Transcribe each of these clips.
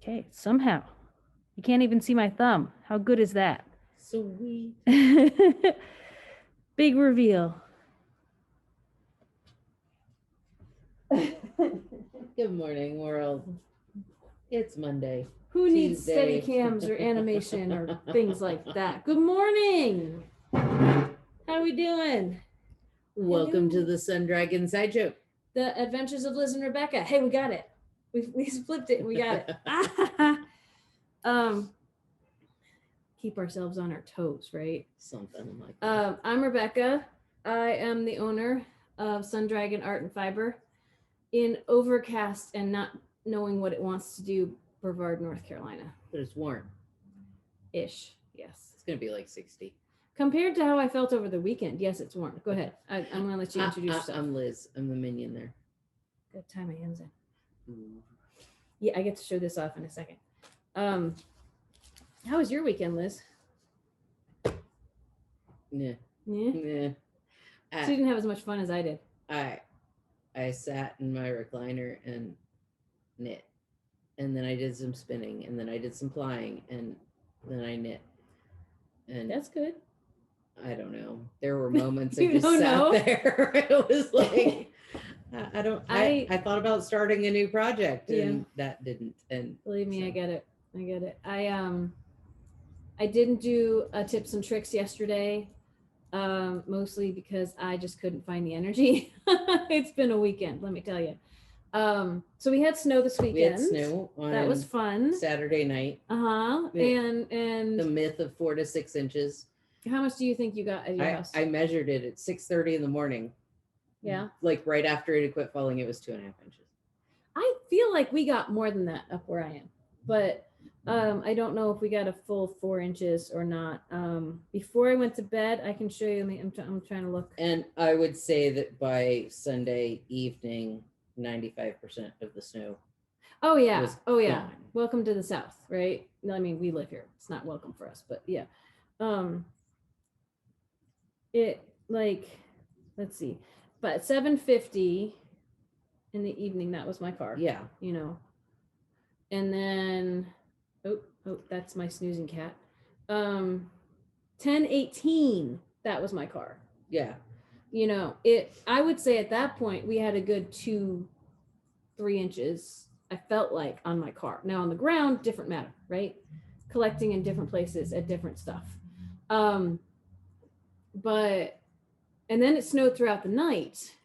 Okay, somehow. You can't even see my thumb. How good is that? Sweet. Big reveal. Good morning, world. It's Monday. Who needs Tuesday. steady cams or animation or things like that? Good morning. How we doing? Welcome to the Sun Dragon Side Joke. The Adventures of Liz and Rebecca. Hey, we got it. We flipped it. We got it. Keep ourselves on our toes, right? Something like that. I'm Rebecca. I am the owner of Sun Dragon Art and Fiber in overcast and not knowing what it wants to do, Brevard, North Carolina. But it's warm. Ish, yes. It's going to be like 60. Compared to how I felt over the weekend, yes, it's warm. Go ahead. I'm going to let you introduce yourself. I'm Liz. I'm the minion there. Good time my hands in. Yeah, I get to show this off in a second. How was your weekend, Liz? Yeah. Yeah? So you didn't have as much fun as I did. I sat in my recliner and knit. And then I did some spinning. And then I did some plying. And then I knit. And that's good. I don't know. There were moments I just sat there. It was like, I thought about starting a new project and that didn't. And believe me, so. I get it. I didn't do tips and tricks yesterday, mostly because I just couldn't find the energy. It's been a weekend, let me tell you. So we had snow this weekend. We had snow that was fun. Saturday night. And the myth of 4 to 6 inches. How much do you think you got at your house? I measured it at 6:30 in the morning. Yeah. Like right after it had quit falling, it was 2.5 inches. I feel like we got more than that up where I am, but I don't know if we got a full 4 inches or not. Before I went to bed, I can show you. I'm trying to look. And I would say that by Sunday evening, 95% of the snow. Oh yeah. Gone. Welcome to the South, right? I mean, we live here. It's not welcome for us, but yeah. It like, let's see, but 7:50 in the evening, that was my car. Yeah. You know, and then, oh, that's my snoozing cat. 10:18, that was my car. Yeah. You know, I would say at that point, we had a good 2-3 inches, I felt like, on my car. Now on the ground, different matter, right? Collecting in different places at different stuff. But, and then it snowed throughout the night,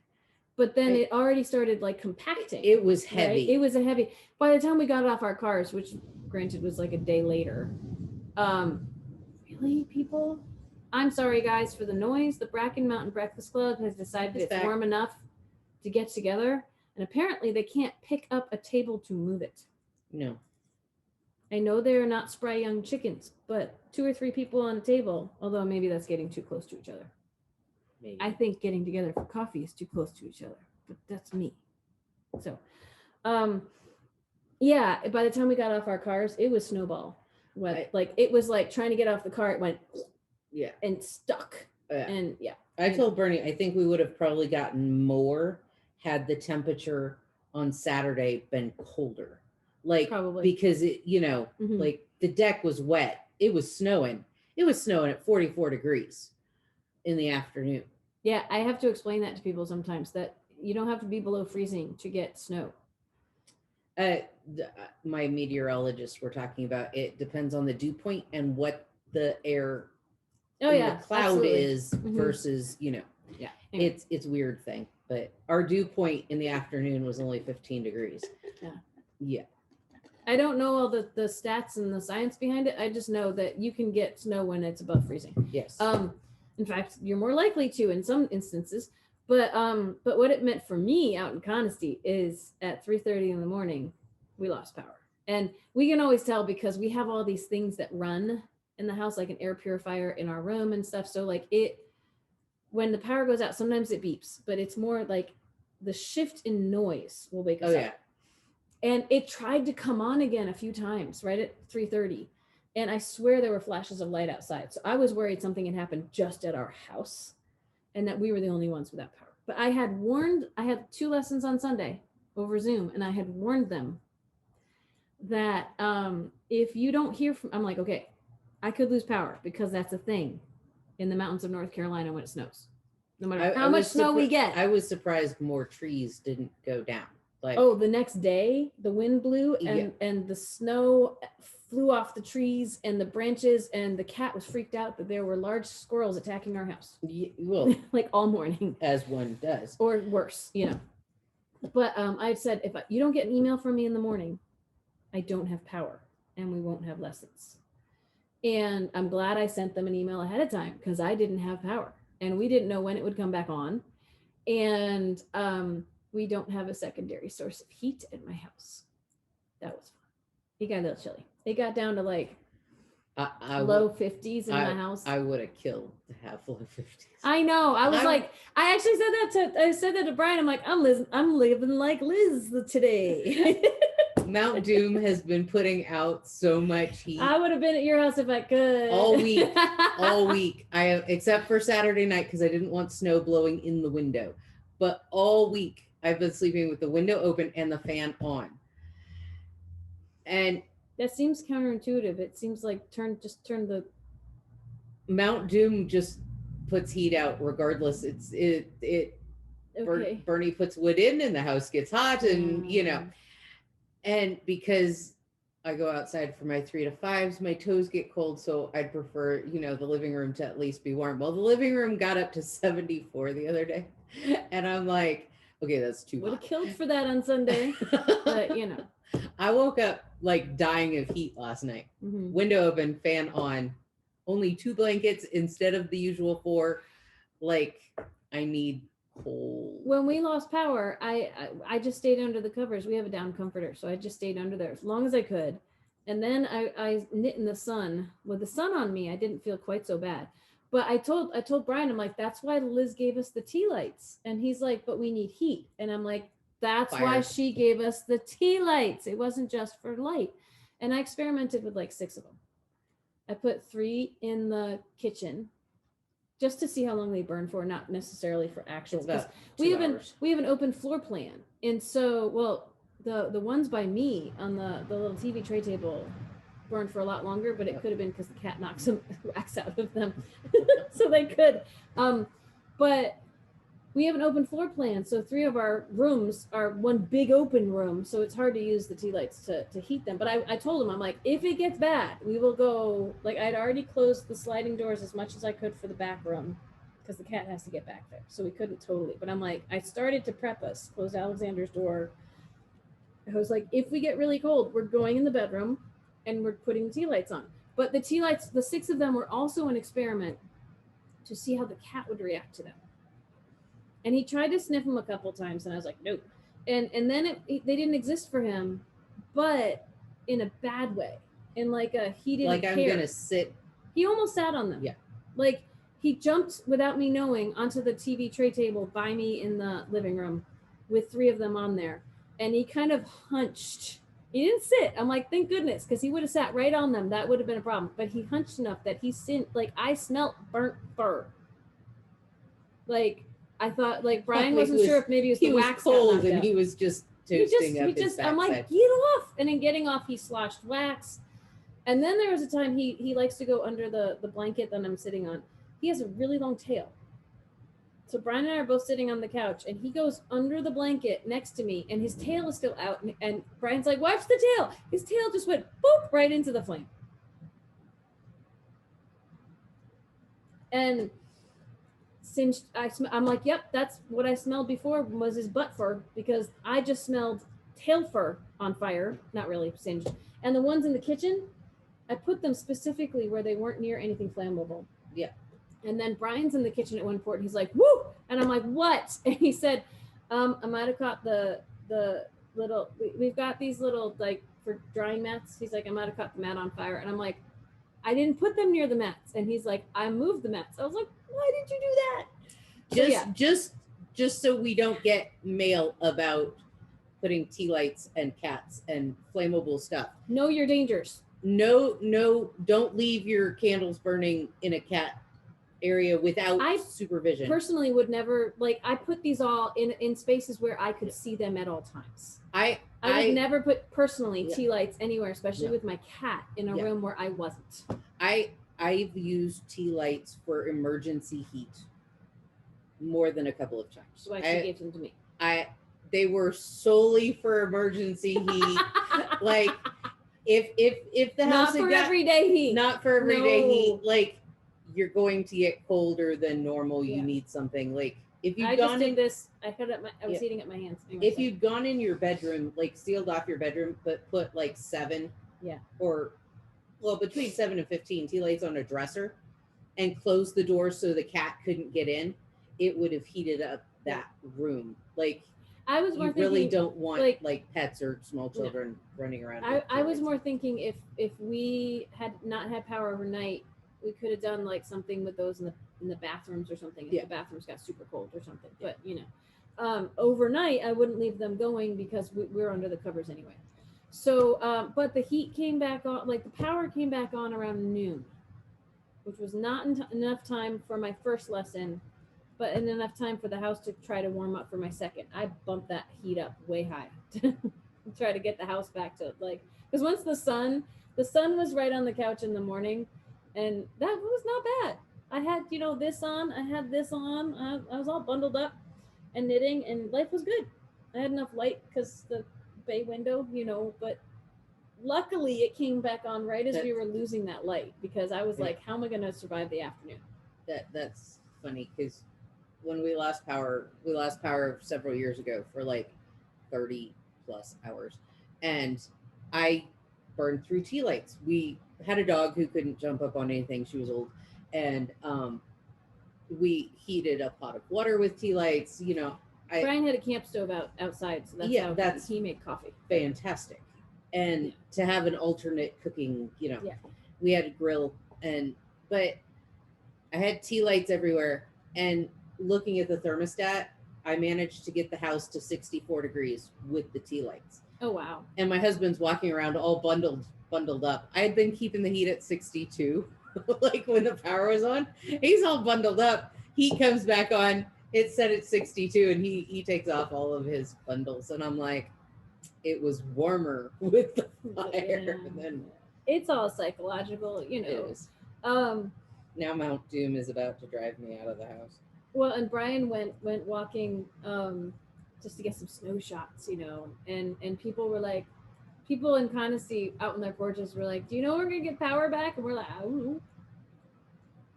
but then it already started like compacting. It was heavy. Right? It was a heavy, by the time we got off our cars, which granted was like a day later. Really, people? I'm sorry guys for the noise. The Bracken Mountain Breakfast Club has decided it's warm enough to get together. And apparently they can't pick up a table to move it. No. I know they're not spry young chickens, but 2 or 3 people on a table, although maybe that's getting too close to each other. Maybe. I think getting together for coffee is too close to each other, but that's me. So, yeah, by the time we got off our cars, it was snowball. Like it was like trying to get off the car, it went and stuck. And yeah. I told Bernie, I think we would have probably gotten more had the temperature on Saturday been colder. Like, probably. Because it, like the deck was wet. It was snowing. It was snowing at 44 degrees in the afternoon. Yeah, I have to explain that to people sometimes, that you don't have to be below freezing to get snow. My meteorologists were talking about it depends on the dew point and what the air the cloud is versus, Yeah. Anyway. It's weird thing. But our dew point in the afternoon was only 15 degrees. Yeah. I don't know all the stats and the science behind it. I just know that you can get snow when it's above freezing. Yes. In fact, you're more likely to in some instances. But what it meant for me out in Conisty is at 3:30 in the morning, we lost power. And we can always tell because we have all these things that run in the house, like an air purifier in our room and stuff. So like when the power goes out, sometimes it beeps, but it's more like the shift in noise will wake us up. And it tried to come on again a few times, right at 3:30. And I swear there were flashes of light outside. So I was worried something had happened just at our house and that we were the only ones without power. But I had 2 lessons on Sunday over Zoom, and I had warned them that if you don't hear from, I'm like, okay, I could lose power because that's a thing in the mountains of North Carolina when it snows. No matter how much snow we get. I was surprised more trees didn't go down. Like, oh, the next day the wind blew and the snow flew off the trees and the branches, and the cat was freaked out that there were large squirrels attacking our house. Well, like all morning, as one does, or worse, you know. But I said, if you don't get an email from me in the morning, I don't have power and we won't have lessons. And I'm glad I sent them an email ahead of time because I didn't have power and we didn't know when it would come back on. And we don't have a secondary source of heat in my house. That was fun. It got a little chilly. It got down to like low 50s in my house. I would have killed to have low 50s. I know. I was like, I actually said that to Brian. I'm like, I'm living like Liz today. Mount Doom has been putting out so much heat. I would have been at your house if I could. All week. Except for Saturday night because I didn't want snow blowing in the window. But all week I've been sleeping with the window open and the fan on. And that seems counterintuitive. It seems like turn the Mount Doom just puts heat out regardless. Okay. Bernie puts wood in and the house gets hot and you know. And because I go outside for my 3 to 5s, my toes get cold. So I'd prefer, you know, the living room to at least be warm. Well, the living room got up to 74 the other day. And I'm like, okay, that's too hot. Would have killed for that on Sunday. But, you know. I woke up like dying of heat last night. Mm-hmm. Window open, fan on. Only 2 blankets instead of the usual 4. Like, I need cold. When we lost power, I just stayed under the covers. We have a down comforter, so I just stayed under there as long as I could. And then I knit in the sun. With the sun on me, I didn't feel quite so bad. But I told Brian, I'm like, that's why Liz gave us the tea lights. And he's like, but we need heat. And I'm like, that's why she gave us the tea lights. It wasn't just for light. And I experimented with like 6 of them. I put 3 in the kitchen just to see how long they burn for, not necessarily for actual. We have an open floor plan. And so, well, the ones by me on the little TV tray table burned for a lot longer, but it could have been because the cat knocked some wax out of them. So they could. But we have an open floor plan. So 3 of our rooms are one big open room. So it's hard to use the tea lights to heat them. But I told him, I'm like, if it gets bad, we will go, like I'd already closed the sliding doors as much as I could for the back room because the cat has to get back there. So we couldn't totally, but I'm like, I started to prep us, close Alexander's door. I was like, if we get really cold, we're going in the bedroom and we're putting the tea lights on. But the tea lights, the 6 of them were also an experiment to see how the cat would react to them. And he tried to sniff them a couple times, and I was like, nope. And then they didn't exist for him, but in a bad way. In like he didn't care. Like I'm gonna sit. He almost sat on them. Yeah. Like he jumped without me knowing onto the TV tray table by me in the living room with 3 of them on there. And he kind of hunched. He didn't sit. I'm like, thank goodness, because he would have sat right on them. That would have been a problem. But he hunched enough that I smelt burnt fur. Like, I thought, like, Brian wasn't sure if maybe it was the wax cold and he was just toasting up his backside. I'm like, get off. And in getting off, he sloshed wax. And then there was a time he likes to go under the blanket that I'm sitting on. He has a really long tail. So Brian and I are both sitting on the couch, and he goes under the blanket next to me, and his tail is still out. And Brian's like, watch the tail. His tail just went boop right into the flame. And singed, I'm like, yep, that's what I smelled before was his butt fur, because I just smelled tail fur on fire, not really singed. And the ones in the kitchen, I put them specifically where they weren't near anything flammable. Yeah. And then Brian's in the kitchen at one point, and he's like, woo! And I'm like, what? And he said, I might have caught the little, we've got these little, like, for drying mats. He's like, I might have caught the mat on fire. And I'm like, I didn't put them near the mats. And he's like, I moved the mats. I was like, why did you do that? Just so we don't get mail about putting tea lights and cats and flammable stuff. Know your dangers. No, don't leave your candles burning in a cat area without supervision. Personally would never, like, I put these all in spaces where I could see them at all times. I would never put personally tea lights anywhere, especially with my cat in a room where I wasn't. I've used tea lights for emergency heat more than a couple of times. So she gave them to me. They were solely for emergency heat. Like if the house not for everyday heat. Not for everyday heat. Like you're going to get colder than normal. You need something like if you've gone in this. I was heating up my hands. Anyway, if you'd gone in your bedroom, like sealed off your bedroom, but put like 7 or between 7 and 15 tea lights on a dresser and closed the door so the cat couldn't get in, it would have heated up that room. Like I was more thinking, really don't want like pets or small children running around. I was more thinking if we had not had power overnight, we could have done like something with those in the bathrooms or something. If the bathrooms got super cold or something. But overnight I wouldn't leave them going because we're under the covers anyway. So but the heat came back on, like the power came back on around noon, which was not enough time for my first lesson, but enough time for the house to try to warm up for my second. I bumped that heat up way high to try to get the house back to like, because once the sun was right on the couch in the morning, and that was not bad. I had, this on, I had this on, I was all bundled up and knitting, and life was good. I had enough light because the bay window, but luckily it came back on right as we were losing that light, because I was like, how am I going to survive the afternoon? That's funny, because when we lost power several years ago for like 30 plus hours, and I burned through tea lights. We had a dog who couldn't jump up on anything. She was old, and we heated a pot of water with tea lights. Brian had a camp stove outside, so that's how he made coffee. Fantastic. And to have an alternate cooking, we had a grill, but I had tea lights everywhere, and looking at the thermostat, I managed to get the house to 64 degrees with the tea lights. Oh, wow. And my husband's walking around all bundled up. I had been keeping the heat at 62, like when the power was on. He's all bundled up. Heat comes back on. It's set at 62, and he takes off all of his bundles. And I'm like, it was warmer with the fire. Than it's all psychological, It is. Now Mount Doom is about to drive me out of the house. Well, and Brian went walking just to get some snow shots, and people were like, people in Conisty out on their porches were like, do you know we're going to get power back? And we're like, I don't know.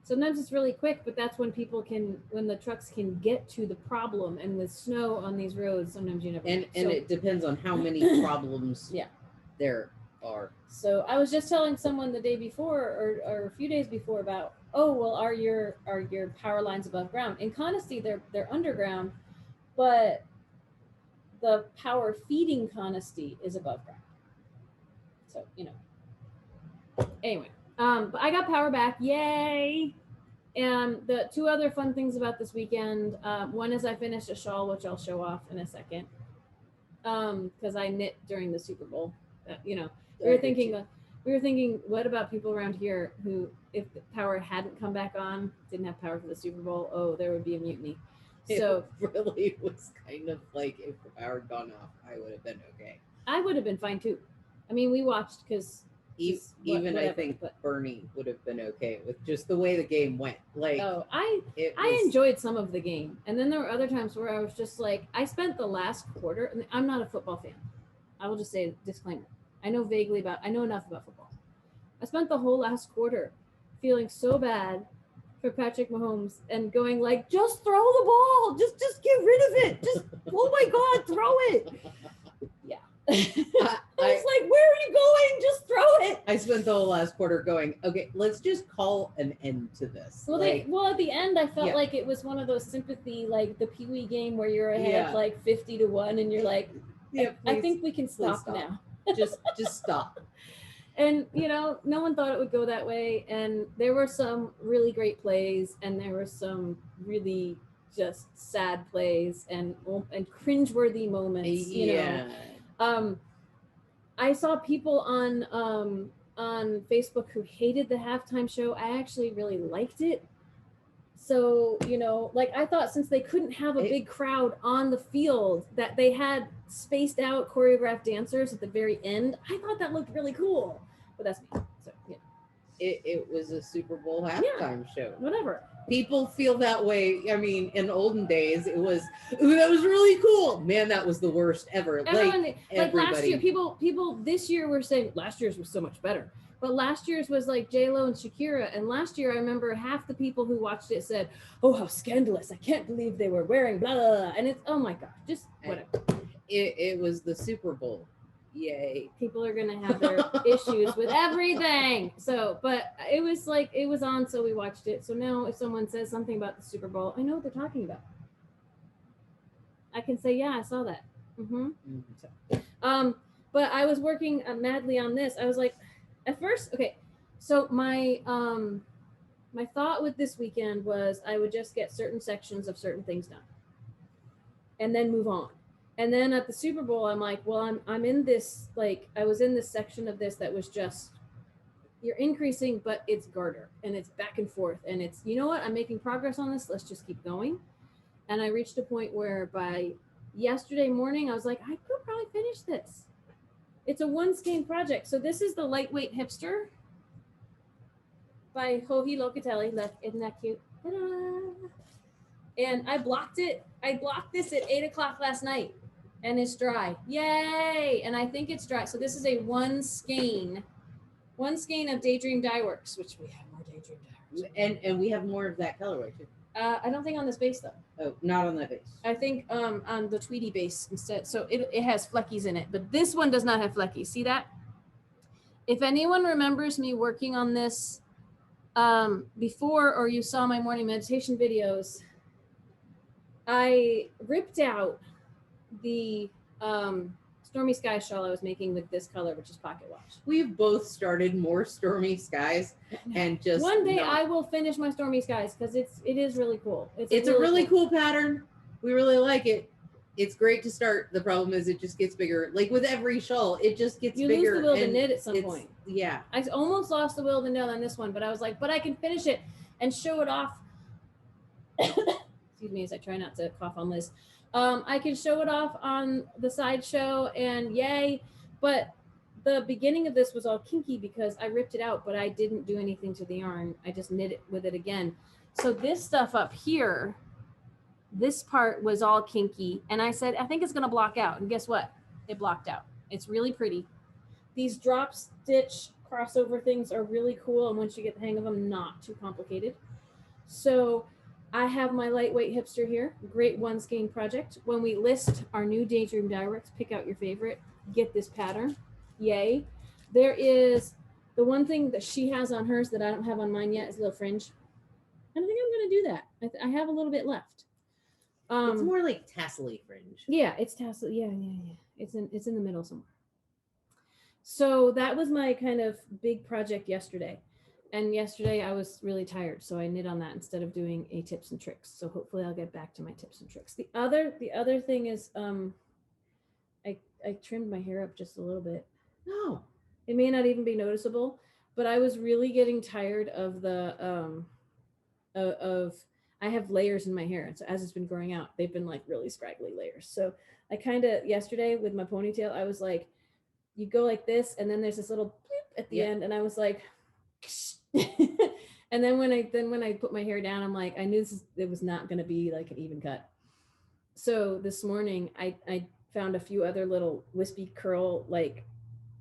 Sometimes it's really quick, but that's when when the trucks can get to the problem. And with snow on these roads, sometimes you never know. And it depends on how many problems there are. So I was just telling someone the day before or a few days before about, are your power lines above ground? In Conisty, they're underground, but the power feeding Conisty is above ground. So, anyway, but I got power back. Yay. And the two other fun things about this weekend, one is I finished a shawl, which I'll show off in a second. Because I knit during the Super Bowl. We were thinking, what about people around here who, if the power hadn't come back on, didn't have power for the Super Bowl? Oh, there would be a mutiny. So it really was kind of like, if the power had gone off, I would have been okay. I would have been fine too. I mean, we watched because I think Bernie would have been okay with just the way the game went. Like, I enjoyed some of the game, and then there were other times where I was just like, I spent the last quarter. And I'm not a football fan. I will just say a disclaimer. I know enough about football. I spent the whole last quarter feeling so bad for Patrick Mahomes and going like, just throw the ball, just get rid of it, just oh my God, throw it. Yeah. I was like, where are you going? Just throw it. I spent the whole last quarter going, okay, let's just call an end to this. Well, at the end, I felt like it was one of those sympathy, like the Pee Wee game where you're ahead like 50-1, and you're like, I think we can stop now. just stop. And no one thought it would go that way, and there were some really great plays, and there were some really just sad plays and cringeworthy moments. I saw people on Facebook who hated the halftime show. I actually really liked it. So, you know, like I thought since they couldn't have a big crowd on the field, that they had spaced out choreographed dancers at the very end. I thought that looked really cool. But that's me. So, yeah. It was a Super Bowl halftime show. Whatever. People feel that way. I mean, in olden days, it was, ooh, that was really cool. Man, that was the worst ever. Everyone, like last year, people this year were saying last year's was so much better. But last year's was like J-Lo and Shakira. And last year, I remember half the people who watched it said, oh, how scandalous. I can't believe they were wearing blah, blah, blah. And it's, oh my gosh, just whatever. It was the Super Bowl. Yay. People are going to have their issues with everything. So, but it was like, it was on, so we watched it. So now if someone says something about the Super Bowl, I know what they're talking about. I can say, yeah, I saw that. So, but I was working madly on this. I was like, at first, okay, so my my thought with this weekend was I would just get certain sections of certain things done and then move on. And then at the Super Bowl, I'm like, well, I'm in this, like, I was in this section of this that was just, you're increasing, but it's garter and it's back and forth. And it's, you know what, I'm making progress on this. Let's just keep going. And I reached a point where by yesterday morning, I was like, I could probably finish this. It's a one skein project. So this is the Lightweight Hipster by Joji Locatelli. Look, isn't that cute? Ta-da! And I blocked it. I blocked this at 8 o'clock last night and it's dry. Yay. And I think it's dry. So this is a one skein of Daydream Dye Works, which we have more Daydream Dye Works. And we have more of that colorway too. I don't think on this base though. Oh, not on that base. I think on the Tweety base instead. So it has fleckies in it, but this one does not have fleckies. See that? If anyone remembers me working on this before, or you saw my morning meditation videos, I ripped out the Stormy Sky shawl I was making with this color, which is Pocket Watch. We've both started more Stormy Skies, and just one day I will finish my Stormy Skies because it is really cool. It's a really cool pattern. We really like it. It's great to start. The problem is it just gets bigger. Like with every shawl, it just gets bigger. You lose the will to knit at some point. Yeah. I almost lost the will to knit on this one, but I was like, but I can finish it and show it off. Excuse me as I try not to cough on Liz. I can show it off on the sideshow and yay. But the beginning of this was all kinky because I ripped it out, but I didn't do anything to the yarn. I just knit it with it again. So this stuff up here, this part was all kinky. And I said, I think it's going to block out. And guess what? It blocked out. It's really pretty. These drop stitch crossover things are really cool. And once you get the hang of them, not too complicated. So I have my Lightweight Hipster here. Great one skein project. When we list our new Daydream Dye Works, pick out your favorite. Get this pattern. Yay. There is the one thing that she has on hers that I don't have on mine yet is a little fringe. And I think I'm going to do that. I have a little bit left. It's more like tassel-y fringe. Yeah, it's tassel. Yeah. It's in the middle somewhere. So that was my kind of big project yesterday. And yesterday I was really tired, so I knit on that instead of doing a tips and tricks. So hopefully I'll get back to my tips and tricks. The other thing is I trimmed my hair up just a little bit. No, it may not even be noticeable, but I was really getting tired of the I have layers in my hair, and so as it's been growing out, they've been like really scraggly layers. So I kind of yesterday with my ponytail, I was like, you go like this, and then there's this little bloop at the end, and I was like. And then when I put my hair down, I'm like, I knew it was not going to be like an even cut. So this morning I found a few other little wispy curl, like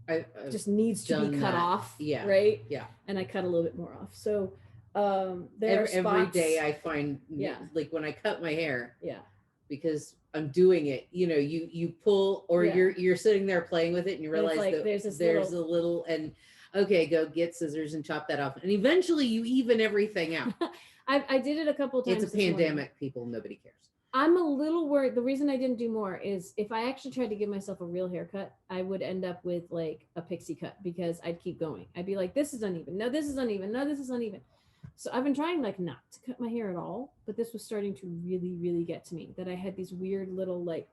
I just needs to be cut off. Yeah. Right. Yeah. And I cut a little bit more off. So there are spots. Every day I find, like when I cut my hair, because I'm doing it, you pull, or you're sitting there playing with it and you realize like that there's a little, and okay, go get scissors and chop that off. And eventually you even everything out. I did it a couple times. It's a pandemic, people. Nobody cares. I'm a little worried. The reason I didn't do more is if I actually tried to give myself a real haircut, I would end up with like a pixie cut because I'd keep going. I'd be like, this is uneven. No, this is uneven. No, this is uneven. So I've been trying like not to cut my hair at all, but this was starting to really, really get to me, that I had these weird little like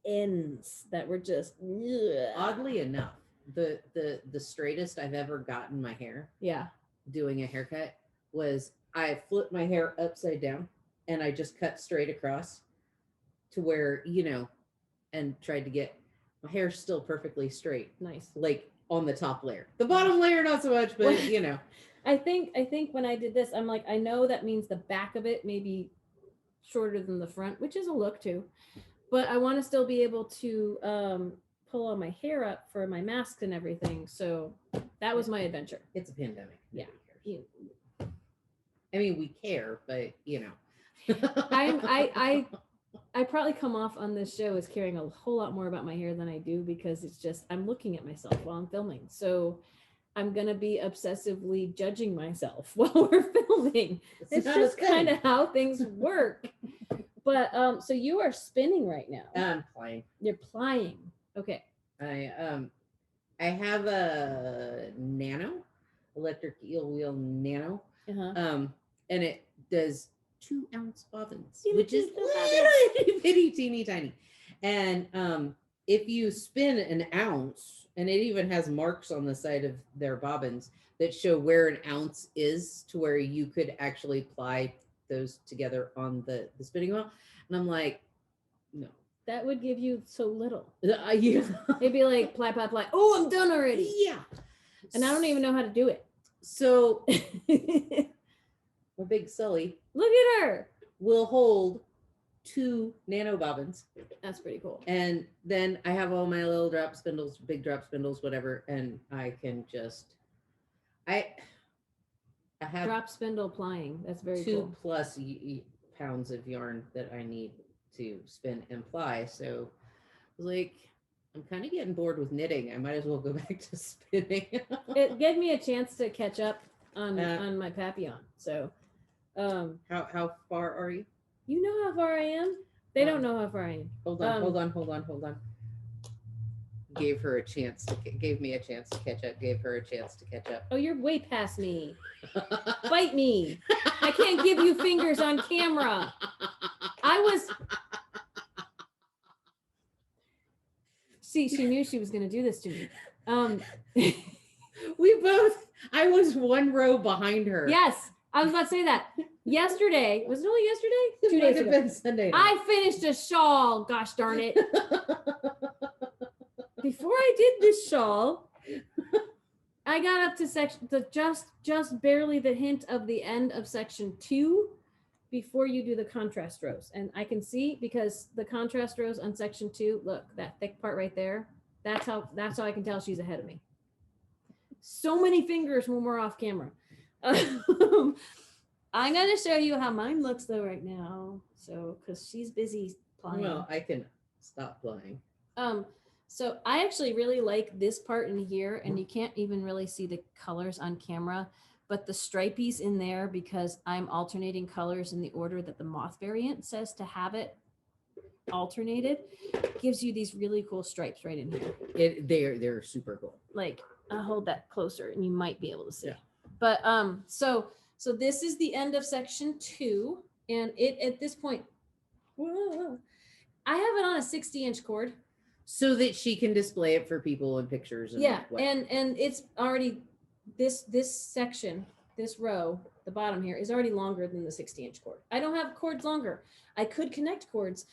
ends that were just oddly enough. The straightest I've ever gotten my hair, doing a haircut, was I flip my hair upside down and I just cut straight across to where, and tried to get my hair still perfectly straight. Nice. Like on the top layer. The bottom layer, not so much, but I think when I did this, I'm like, I know that means the back of it may be shorter than the front, which is a look too. But I want to still be able to pull all my hair up for my masks and everything. So that was my adventure. It's a pandemic. Yeah. I mean, we care, but I probably come off on this show as caring a whole lot more about my hair than I do, because it's just, I'm looking at myself while I'm filming. So I'm going to be obsessively judging myself while we're filming. It's just kind of how things work. But so you are spinning right now. I'm plying. You're plying. Okay. I have a Nano, electric eel wheel Nano. And it does 2 ounce bobbins, which is little bitty teeny tiny. And if you spin an ounce, and it even has marks on the side of their bobbins that show where an ounce is, to where you could actually ply those together on the spinning wheel. And I'm like, no. That would give you so little. Yeah. It'd be like ply, ply, ply. Oh, I'm done already. Yeah. And I don't even know how to do it. So my big Sully, look at her, will hold 2 nano bobbins. That's pretty cool. And then I have all my little drop spindles, big drop spindles, whatever, and I can just I have drop spindle plying. That's very 2 plus pounds of yarn that I need to spin and ply. So I was like, I'm kind of getting bored with knitting. I might as well go back to spinning. It gave me a chance to catch up on my papillon. So how far are you? You know how far I am. They don't know how far I am. Hold on. Gave me a chance to catch up. Gave her a chance to catch up. Oh, you're way past me. Bite me. I can't give you fingers on camera. See, she knew she was going to do this to me. I was 1 row behind her. Yes, I was about to say that. Yesterday, was it only yesterday? 2 days ago. Been Sunday night. I finished a shawl. Gosh darn it. Before I did this shawl, I got up to just barely the hint of the end of section 2 before you do the contrast rows. And I can see, because the contrast rows on section 2, look, that thick part right there, that's how I can tell she's ahead of me. So many fingers when we're off camera. I'm going to show you how mine looks though right now. So, because she's busy plying. Well, I can stop plying. So I actually really like this part in here, and you can't even really see the colors on camera, but the stripies in there, because I'm alternating colors in the order that the moth variant says to have it alternated, gives you these really cool stripes right in here. They're super cool. Like, I'll hold that closer and you might be able to see. Yeah. But so this is the end of section 2, and it at this point, whoa, I have it on a 60-inch cord. So that she can display it for people in pictures. And yeah, and it's already, this section, this row, the bottom here, is already longer than the 60-inch cord. I don't have cords longer. I could connect cords,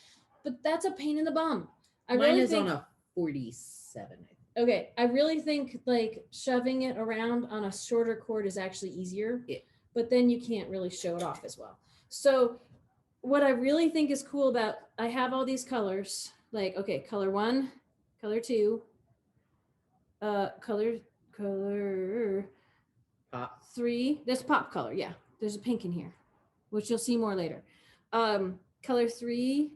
but that's a pain in the bum. Mine is on a 47, I think. Okay, I really think like shoving it around on a shorter cord is actually easier, but then you can't really show it off as well. So what I really think is cool about, I have all these colors, like, okay, color 1, color 2, color pop 3, there's pop color, yeah, there's a pink in here, which you'll see more later. Color 3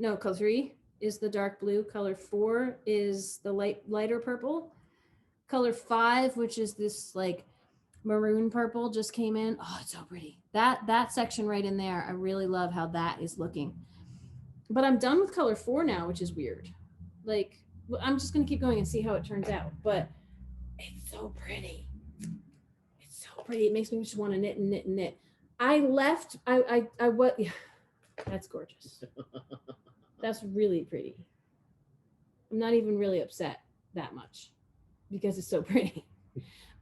is the dark blue. Color 4 is the lighter purple. Color 5, which is this like maroon purple, just came in. Oh, it's so pretty. That section right in there, I really love how that is looking. But I'm done with color 4 now, which is weird. Like, I'm just gonna keep going and see how it turns out. But it's so pretty. It's so pretty. It makes me just want to knit and knit and knit. Yeah, that's gorgeous. That's really pretty. I'm not even really upset that much because it's so pretty.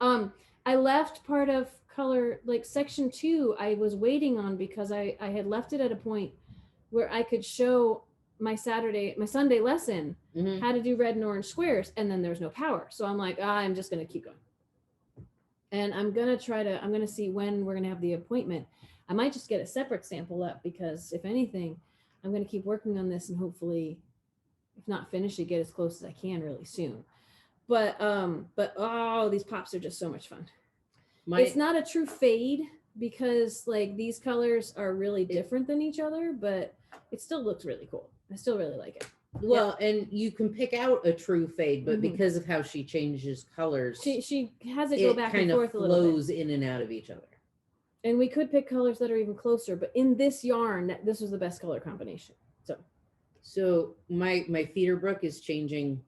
I left part of color, like section 2, I was waiting on because I had left it at a point where I could show my Sunday lesson how to do red and orange squares, and then there's no power. So I'm like, I'm just going to keep going. And I'm going to see when we're going to have the appointment. I might just get a separate sample up because if anything, I'm going to keep working on this and hopefully, if not finish it, get as close as I can really soon. But oh, these pops are just so much fun. It's not a true fade because like these colors are really different than each other, but it still looks really cool. I still really like it. Well, and you can pick out a true fade, but because of how she changes colors, she has it go back and forth a little bit. It flows in and out of each other. And we could pick colors that are even closer, but in this yarn, this was the best color combination. So my feeder brook is changing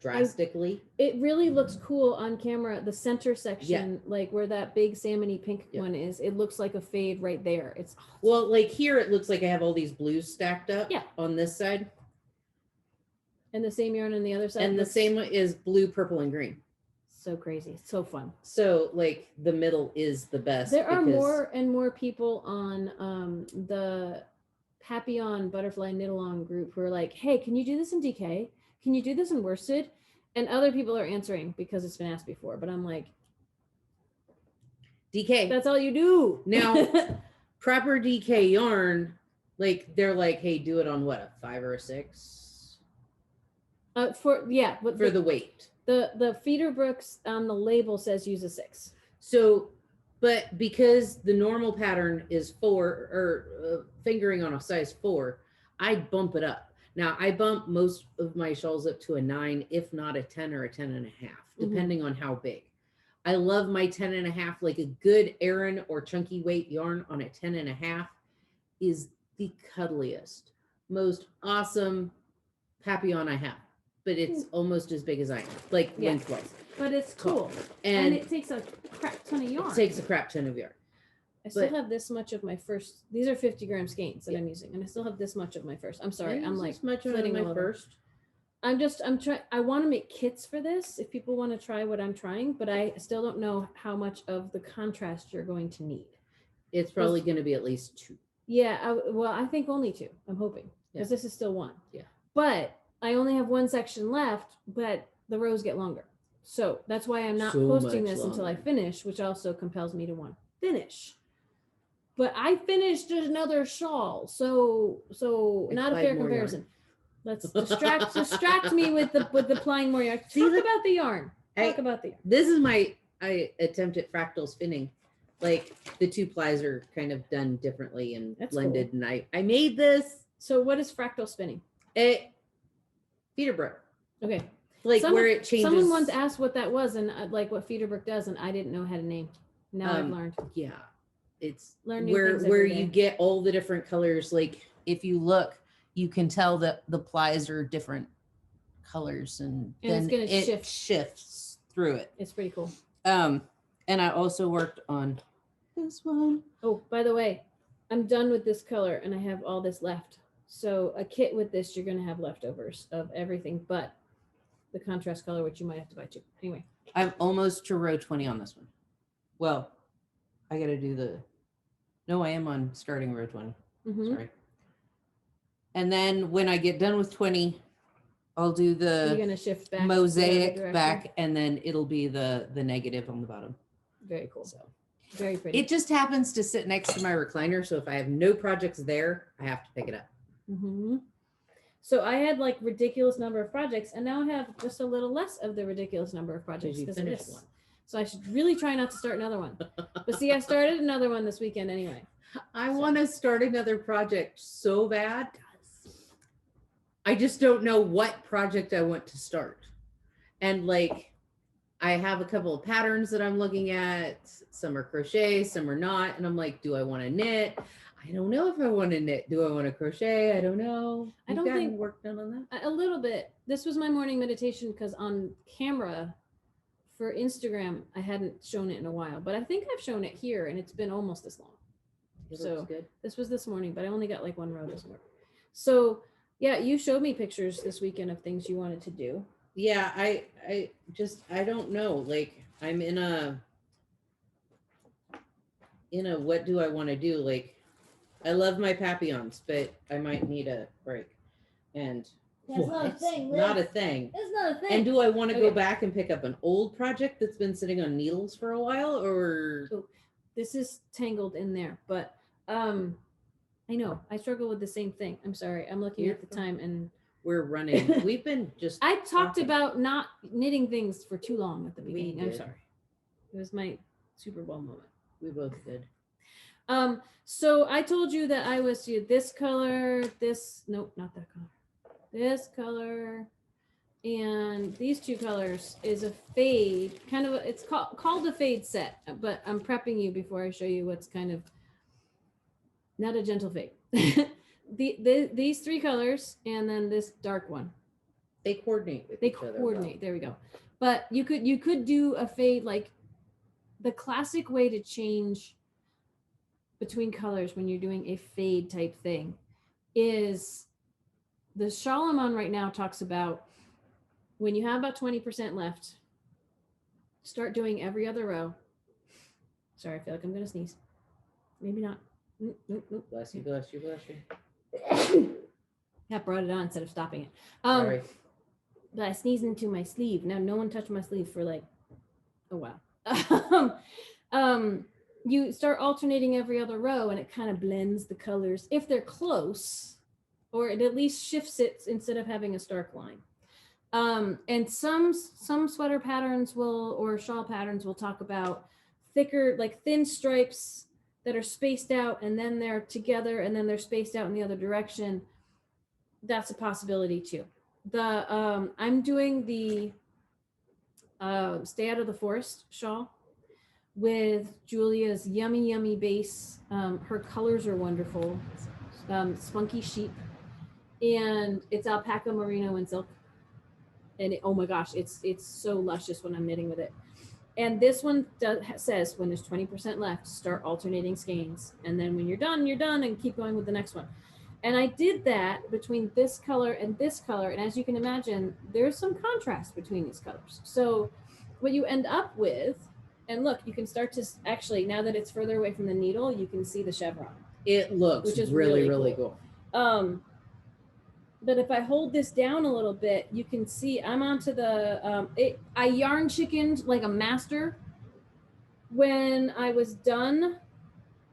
drastically. It really looks cool on camera. The center section, like where that big salmony pink one is, it looks like a fade right there. Well, like here, it looks like I have all these blues stacked up on this side. And the same yarn on the other side. And the same is blue, purple, and green. So crazy. So fun. So like the middle is the best. There are more and more people on the Papillon Butterfly Knit Along group who are like, hey, can you do this in DK? Can you do this in worsted? And other people are answering because it's been asked before, but I'm like, DK. That's all you do. Now, proper DK yarn, like they're like, hey, do it on what, a 5 or a 6? For the weight. The feeder brooks on the label says use a 6. So, but because the normal pattern is 4 or fingering on a size 4, I bump it up. Now I bump most of my shawls up to a 9, if not a 10 or a 10.5, depending on how big. I love my 10.5, like a good Aran or chunky weight yarn on a 10.5 is the cuddliest, most awesome papillon I have. But it's almost as big as I am, like lengthwise. But it's cool. And it takes a crap ton of yarn. It takes a crap ton of yarn. I still have this much of my first. These are 50-gram skeins that I'm using, and I still have this much of my first. I'm sorry, I'm like flitting my first. I'm trying. I want to make kits for this if people want to try what I'm trying, but I still don't know how much of the contrast you're going to need. It's probably going to be at least 2. Yeah, I think only 2. I'm hoping because this is still 1. Yeah, but I only have 1 section left, but the rows get longer, so that's why I'm not posting this until I finish, which also compels me to want to finish. But I finished another shawl, so not a fair comparison. Yarn. Let's distract me with the plying more yarn. Talk about the yarn. This is my attempt at fractal spinning. Like the 2 plies are kind of done differently and blended, cool. And I made this. So what is fractal spinning? Feeder brook. Okay. Like where it changes. Someone once asked what that was and like what feeder brook does, and I didn't know how to name. Now I've learned. Yeah. It's where you get all the different colors. Like if you look, you can tell that the plies are different colors, and then it shifts through it. It's pretty cool. And I also worked on this one. Oh, by the way, I'm done with this color and I have all this left. So a kit with this, you're going to have leftovers of everything but the contrast color, which you might have to buy too. Anyway, I'm almost to row 20 on this one. Well, I got to do no, I am on starting row 20. Sorry. And then when I get done with 20, I'll do the You're gonna shift back mosaic back, and then it'll be the negative on the bottom. Very cool. So very pretty. It just happens to sit next to my recliner. So if I have no projects there, I have to pick it up. So I had like ridiculous number of projects, and now I have just a little less of the ridiculous number of projects because of this one. So I should really try not to start another one. But see, I started another one this weekend anyway. I want to start another project so bad. I just don't know what project I want to start. And like, I have a couple of patterns that I'm looking at. Some are crochet, some are not. And I'm like, do I want to knit? I don't know if I want to knit. Do I want to crochet? I don't know. I don't think work done on that. A little bit. This was my morning meditation because on camera for Instagram, I hadn't shown it in a while, but I think I've shown it here and it's been almost this long. So good. This was this morning, but I only got like 1 row this morning. So yeah, you showed me pictures this weekend of things you wanted to do. Yeah, I don't know. Like I'm in a what do I want to do? Like, I love my papillons, but I might need a break. And that's not a thing. Not a thing. That's not a thing. And do I want to go back and pick up an old project that's been sitting on needles for a while, or this is tangled in there? But I know I struggle with the same thing. I'm sorry. I'm looking at the time and we're running. We've been just. I talked about not knitting things for too long at the beginning. I'm sorry. It was my Super Bowl moment. We both did. So I told you that I was this color, nope, not that color. This color and these two colors is a fade, kind of it's called a fade set, but I'm prepping you before I show you what's kind of not a gentle fade. These three colors and then this dark one. They coordinate with each other. They coordinate. There we go. But you could do a fade, like the classic way to change between colors when you're doing a fade type thing is the shawl I'm on right now talks about when you have about 20% left, start doing every other row. Sorry, I feel like I'm going to sneeze. Maybe not. Nope. Bless you, bless you, bless you. I brought it on instead of stopping it. Sorry. But I sneezed into my sleeve. Now no one touched my sleeve for like a while. You start alternating every other row and it kind of blends the colors if they're close, or it at least shifts it instead of having a stark line. And some sweater patterns or shawl patterns will talk about thicker, like thin stripes that are spaced out and then they're together and then they're spaced out in the other direction. That's a possibility too. I'm doing the Stay Out of the Forest shawl with Julia's yummy base. Her colors are wonderful. Spunky sheep, and it's alpaca, merino, and silk. And oh my gosh, it's so luscious when I'm knitting with it. And this one says when there's 20% left, start alternating skeins, and then when you're done, and keep going with the next one. And I did that between this color and this color, and as you can imagine, there's some contrast between these colors. So what you end up with, and look, you can start to actually, now that it's further away from the needle, you can see the chevron. It looks which is really cool. But if I hold this down a little bit, you can see I'm onto the, I yarn chickened like a master. When I was done,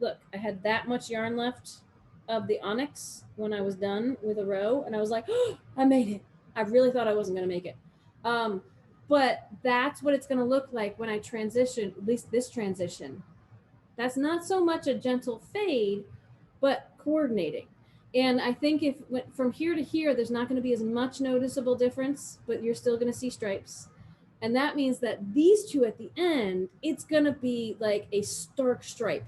look, I had that much yarn left of the onyx when I was done with a row, and I was like, oh, I made it. I really thought I wasn't going to make it. But that's what it's going to look like when I transition, at least this transition. That's not so much a gentle fade, but coordinating. And I think if from here to here, there's not going to be as much noticeable difference, but you're still going to see stripes. And that means that these two at the end, it's going to be like a stark stripe.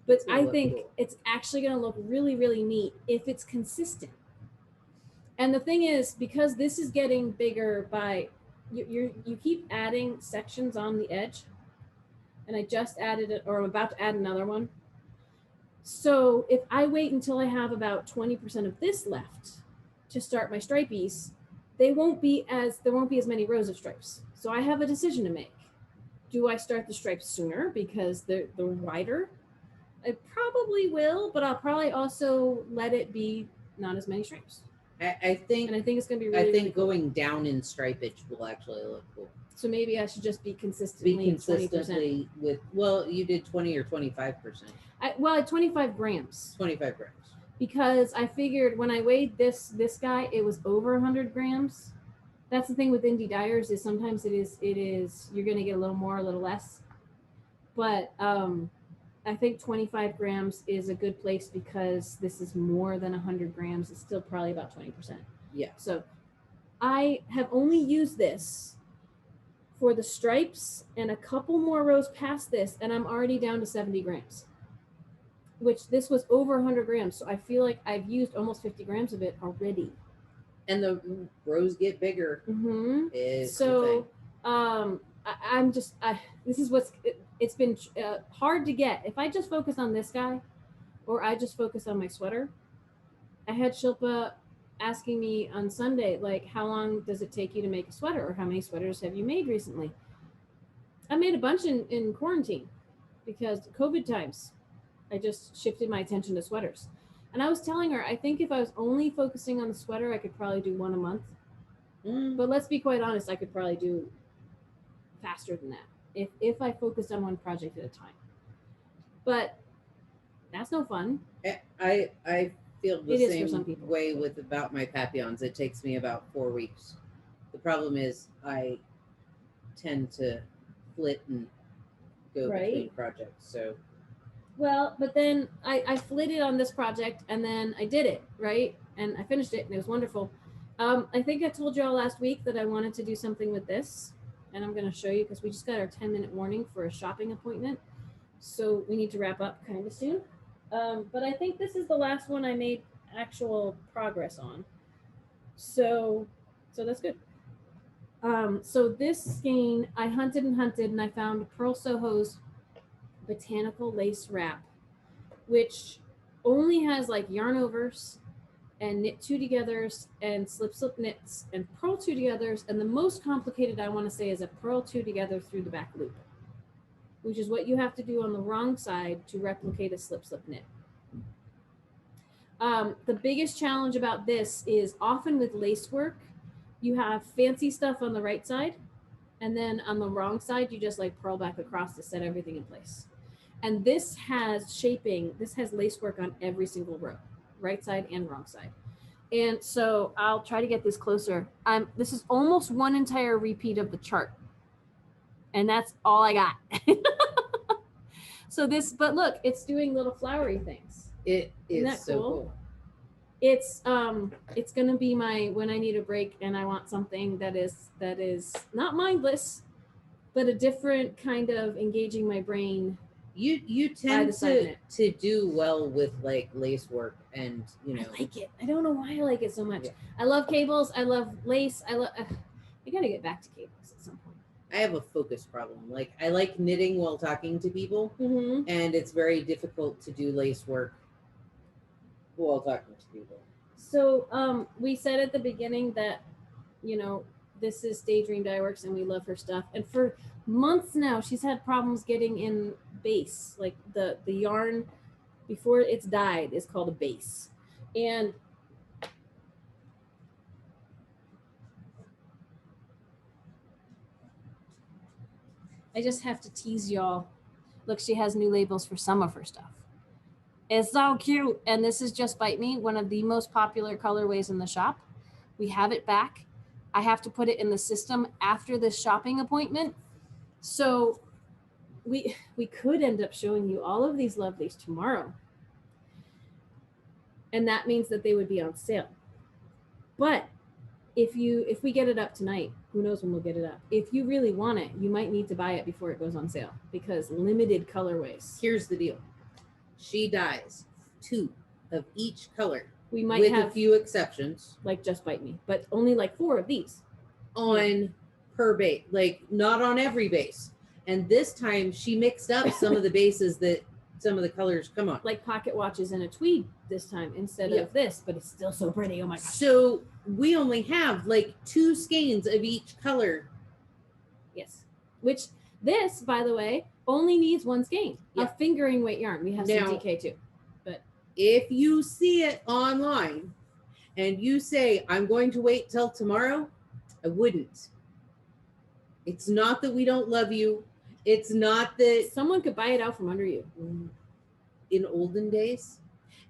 But I think it's actually going to look really neat if it's consistent. And the thing is, because this is getting bigger by, you keep adding sections on the edge. And I just added it, or I'm about to add another one. So if I wait until I have about 20% of this left to start my stripies, there won't be as many rows of stripes. So I have a decision to make. Do I start the stripes sooner because they're wider? I probably will, but I'll probably also let it be not as many stripes. I think it's going to be really, really cool. Going down in stripage will actually look cool. So maybe I should just be consistently 20%. With, well, you did 20 or 25%. At 25 grams. 25 grams. Because I figured when I weighed this guy, it was over 100 grams. That's the thing with indie dyers is sometimes it is you're going to get a little more, a little less. But I think 25 grams is a good place because this is more than 100 grams. It's still probably about 20%. Yeah. So I have only used this for the stripes and a couple more rows past this, and I'm already down to 70 grams, which this was over 100 grams. So I feel like I've used almost 50 grams of it already. And the rows get bigger. Mm-hmm. This is it's been hard to get. If I just focus on this guy or I just focus on my sweater, I had Shilpa asking me on Sunday, like, how long does it take you to make a sweater, or how many sweaters have you made recently? I made a bunch in quarantine. because COVID times, I just shifted my attention to sweaters. And I was telling her, I think if I was only focusing on the sweater, I could probably do one a month. But let's be quite honest, I could probably do faster than that if I focused on one project at a time. But that's no fun. I feel the same way with about my papillons. It takes me about 4 weeks. The problem is I tend to flit and go between projects. So well, but then I flitted on this project and then I did it, right? And I finished it and it was wonderful. I think I told you all last week that I wanted to do something with this, and I'm going to show you because we just got our 10-minute warning for a shopping appointment. So we need to wrap up kind of soon. But I think this is the last one I made actual progress on. So that's good. So this skein, I hunted and I found Pearl Soho's botanical lace wrap, which only has like yarn overs and knit 2-togethers and slip knits and purl 2-togethers, and the most complicated I want to say is a purl 2-together through the back loop, which is what you have to do on the wrong side to replicate a slip knit. The biggest challenge about this is often with lace work, you have fancy stuff on the right side, and then on the wrong side, you just like purl back across to set everything in place. And this has shaping, this has lace work on every single row, right side and wrong side. And so I'll try to get this closer. This is almost one entire repeat of the chart. And that's all I got. So this, but look, it's doing little flowery things. It is so cool. It's gonna be my when I need a break and I want something that is not mindless, but a different kind of engaging my brain. You tend to do well with like lace work, and I like it. I don't know why I like it so much. Yeah. I love cables. I love lace. I gotta get back to cables at some point. I have a focus problem. Like I like knitting while talking to people, and it's very difficult to do lace work while talking to people. So we said at the beginning that this is Daydream Dye Works and we love her stuff, and for months now she's had problems getting in base, like the yarn before it's dyed is called a base, and I just have to tease y'all. Look, she has new labels for some of her stuff. It's so cute. And this is Just Bite Me, one of the most popular colorways in the shop. We have it back. I have to put it in the system after this shopping appointment. So we could end up showing you all of these lovelies tomorrow. And that means that they would be on sale. But if we get it up tonight, who knows when we'll get it up. If you really want it, you might need to buy it before it goes on sale because limited colorways. Here's the deal. She dyes 2 of each color. We might have a few exceptions, like Just Bite Me, but only like 4 of these on her base, like not on every base. And this time she mixed up some of the bases that some of the colors come on, like pocket watches and a tweed this time instead of this, but it's still so pretty. Oh my gosh. So we only have like 2 skeins of each color. Yes. Which this, by the way, only needs 1 skein of fingering weight yarn. We have some DK too. But if you see it online and you say, I'm going to wait till tomorrow, I wouldn't. It's not that we don't love you. It's not that someone could buy it out from under you. In olden days,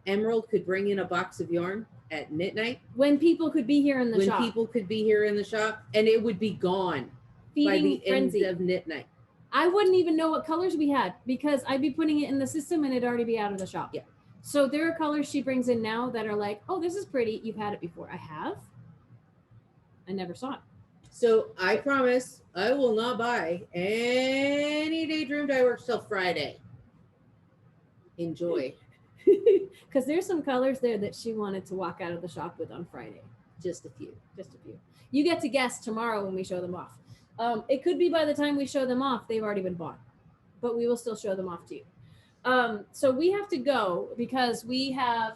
Emerald could bring in a box of yarn at knit night. When people could be here in the shop. When people could be here in the shop, and it would be gone by the end of knit night. I wouldn't even know what colors we had because I'd be putting it in the system and it'd already be out of the shop. Yeah. So there are colors she brings in now that are like, oh, this is pretty. You've had it before. I have. I never saw it. So I promise I will not buy any Daydream Dye Works till Friday. Enjoy. Because there's some colors there that she wanted to walk out of the shop with on Friday. Just a few. You get to guess tomorrow when we show them off. It could be by the time we show them off, they've already been bought. But we will still show them off to you. So we have to go because we have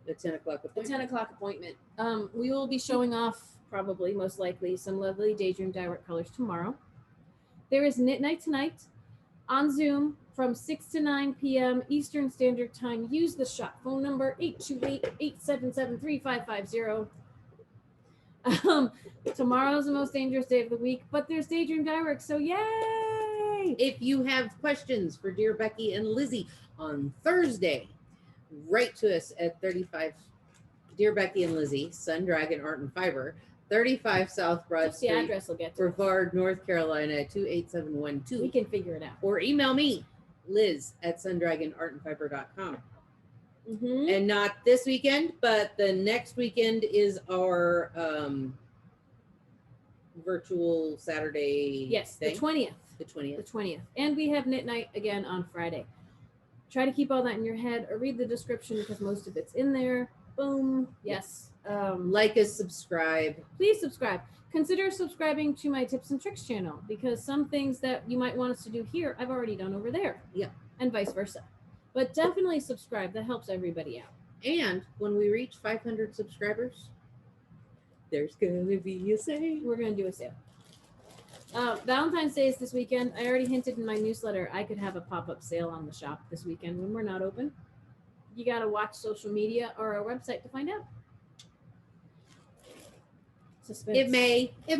a 10 o'clock appointment. A 10 o'clock appointment. We will be showing off probably, most likely, some lovely Daydream Dye Work colors tomorrow. There is knit night tonight. on Zoom from 6 to 9 p.m. Eastern Standard Time. Use the shop phone number 828-877-3550. Tomorrow's the most dangerous day of the week, but there's Daydream Direworks, so yay! If you have questions for Dear Becky and Lizzy on Thursday, write to us at 35 Dear Becky and Lizzy, Sun Dragon Art and Fiber, 35 South Broad Street, the address will get to Brevard, North Carolina, 28712. We can figure it out. Or email me, liz@sundragonartandfiber.com. And not this weekend, but the next weekend is our virtual Saturday. Yes, thing. The 20th. The 20th. The 20th. And we have knit night again on Friday. Try to keep all that in your head or read the description because most of it's in there. Boom. Yes. Like us, subscribe. Please subscribe. Consider subscribing to my tips and tricks channel because some things that you might want us to do here, I've already done over there. Yep. And vice versa. But definitely subscribe. That helps everybody out. And when we reach 500 subscribers, there's going to be a sale. We're going to do a sale. Valentine's Day is this weekend. I already hinted in my newsletter I could have a pop-up sale on the shop this weekend when we're not open. You got to watch social media or our website to find out. Suspense. It may not. It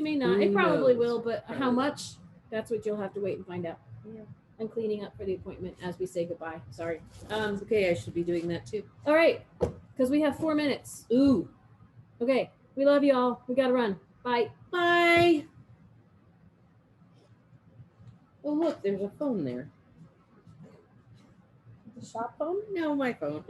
may not. Who It probably knows? will, but how much? That's what you'll have to wait and find out. Yeah. I'm cleaning up for the appointment as we say goodbye. Sorry. It's okay. I should be doing that too. All right, because we have 4 minutes. Ooh. Okay. We love you all. We got to run. Bye. Bye. Oh, look, there's a phone there. The shop phone? No, my phone.